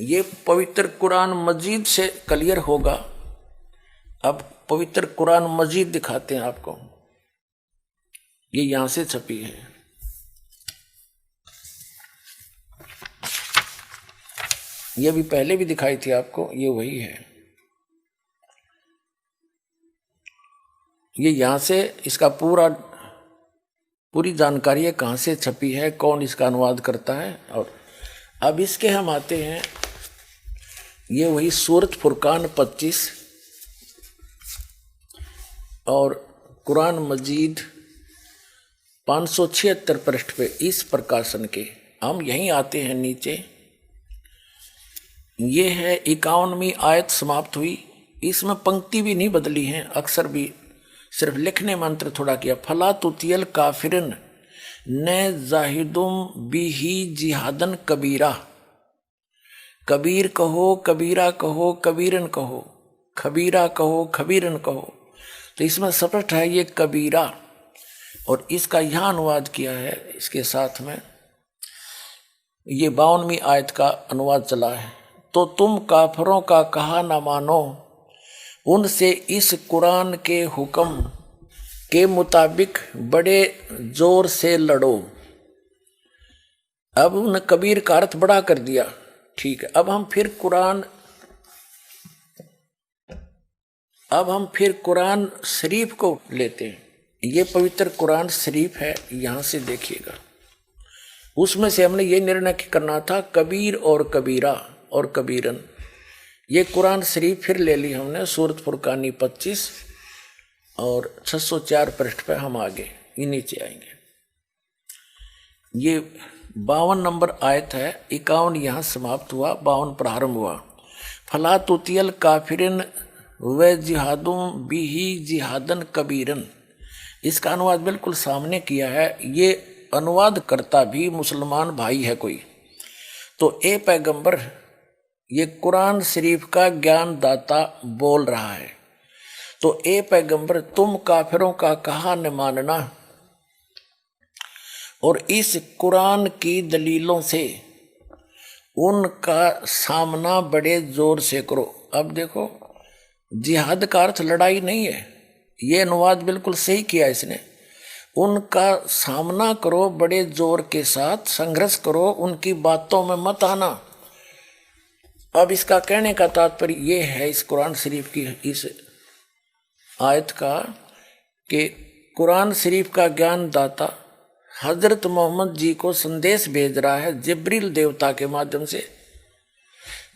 ये पवित्र कुरान मजीद से क्लियर होगा। अब पवित्र कुरान मजीद दिखाते हैं आपको, ये यहां से छपी है। ये भी पहले भी दिखाई थी आपको, ये वही है। ये यहां से इसका पूरी जानकारी है, कहां से छपी है, कौन इसका अनुवाद करता है। और अब इसके हम आते हैं, ये वही सूरत फुरकान 25 और कुरान मजीद 576 पृष्ठ पे इस प्रकाशन के। हम यहीं आते हैं नीचे, ये है 51वीं आयत समाप्त हुई। इसमें पंक्ति भी नहीं बदली है, अक्सर भी सिर्फ लिखने में अंतर थोड़ा किया। फला तुतियल काफिरन न जाहिदुम बिही जिहादन कबीरा। कबीर कहो, कबीरा कहो, कबीरन कहो, खबीरा कहो, खबीरन कहो। तो इसमें स्पष्ट है ये कबीरा, और इसका यहाँ अनुवाद किया है इसके साथ में। ये 52वीं आयत का अनुवाद चला है। तो तुम काफरों का कहा न मानो, उनसे इस कुरान के हुक्म के मुताबिक बड़े जोर से लड़ो। अब उन कबीर का अर्थ बड़ा कर दिया, ठीक है। अब हम फिर कुरान शरीफ को लेते हैं। ये पवित्र कुरान शरीफ है, यहां से देखिएगा। उसमें से हमने ये निर्णय करना था कबीर और कबीरा और कबीरन। ये कुरान शरीफ फिर ले ली हमने, सूरत फुरकानी 25 और 604 पृष्ठ पे हम आगे ये नीचे आएंगे। ये 52 नंबर आयत है, 51 यहाँ समाप्त हुआ, 52 प्रारंभ हुआ। फला तुतियल काफिरन व जिहादुम बिही जिहादन कबीरन। इसका अनुवाद बिल्कुल सामने किया है। ये अनुवाद करता भी मुसलमान भाई है कोई। तो ए पैगंबर, ये कुरान शरीफ का ज्ञान दाता बोल रहा है। तो ए पैगंबर, तुम काफिरों का कहा न मानना और इस कुरान की दलीलों से उनका सामना बड़े जोर से करो। अब देखो, जिहाद का अर्थ लड़ाई नहीं है, ये अनुवाद बिल्कुल सही किया इसने। उनका सामना करो बड़े जोर के साथ, संघर्ष करो, उनकी बातों में मत आना। अब इसका कहने का तात्पर्य ये है इस कुरान शरीफ की इस आयत का, कि कुरान शरीफ का ज्ञान दाता हजरत मोहम्मद जी को संदेश भेज रहा है जिब्रील देवता के माध्यम से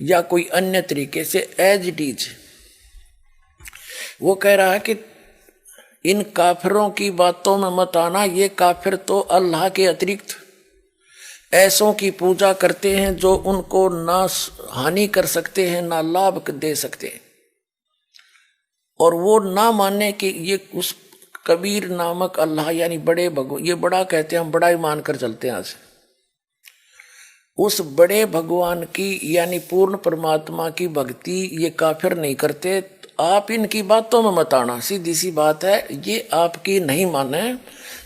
या कोई अन्य तरीके से, एज इट इज। वो कह रहा है कि इन काफिरों की बातों में मत आना। ये काफिर तो अल्लाह के अतिरिक्त ऐसों की पूजा करते हैं जो उनको ना हानि कर सकते हैं ना लाभ दे सकते हैं। और वो ना माने कि ये उस कबीर नामक अल्लाह यानी बड़े भगवान, ये बड़ा कहते हैं, हम बड़ा ही मान कर चलते हैं आज, उस बड़े भगवान की यानी पूर्ण परमात्मा की भक्ति ये काफिर नहीं करते। आप इनकी बातों में मत आना, सीधी सी बात है। ये आपकी नहीं माने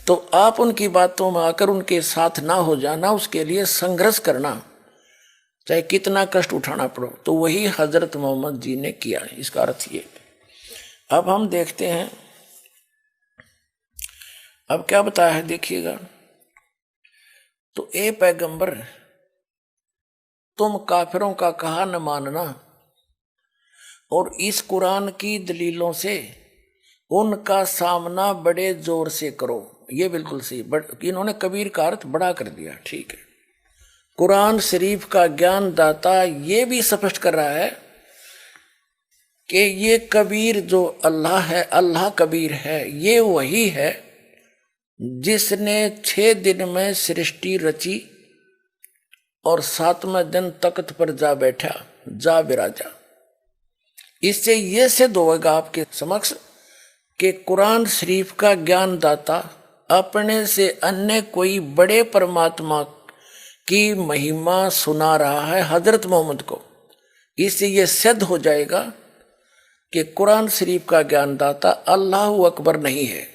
तो आप उनकी बातों में आकर उनके साथ ना हो जाना, उसके लिए संघर्ष करना, चाहे कितना कष्ट उठाना पड़ो। तो वही हजरत मोहम्मद जी ने किया है, इसका अर्थ ये। अब हम देखते हैं अब क्या बताया है, देखिएगा। तो ए पैगंबर, तुम काफिरों का कहा न मानना और इस कुरान की दलीलों से उनका सामना बड़े जोर से करो। ये बिल्कुल सही, इन्होंने कबीर का अर्थ बड़ा कर दिया, ठीक है। कुरान शरीफ का ज्ञान दाता ये भी स्पष्ट कर रहा है कि ये कबीर जो अल्लाह है, अल्लाह कबीर है, ये वही है जिसने 6 दिन में सृष्टि रची और 7वें दिन तख्त पर जा बैठा, जा विराजा। इससे ये सिद्ध होगा आपके समक्ष कि कुरान शरीफ का ज्ञान दाता अपने से अन्य कोई बड़े परमात्मा की महिमा सुना रहा है हजरत मोहम्मद को। इससे ये सिद्ध हो जाएगा कि कुरान शरीफ का ज्ञान दाता अल्लाह अकबर नहीं है।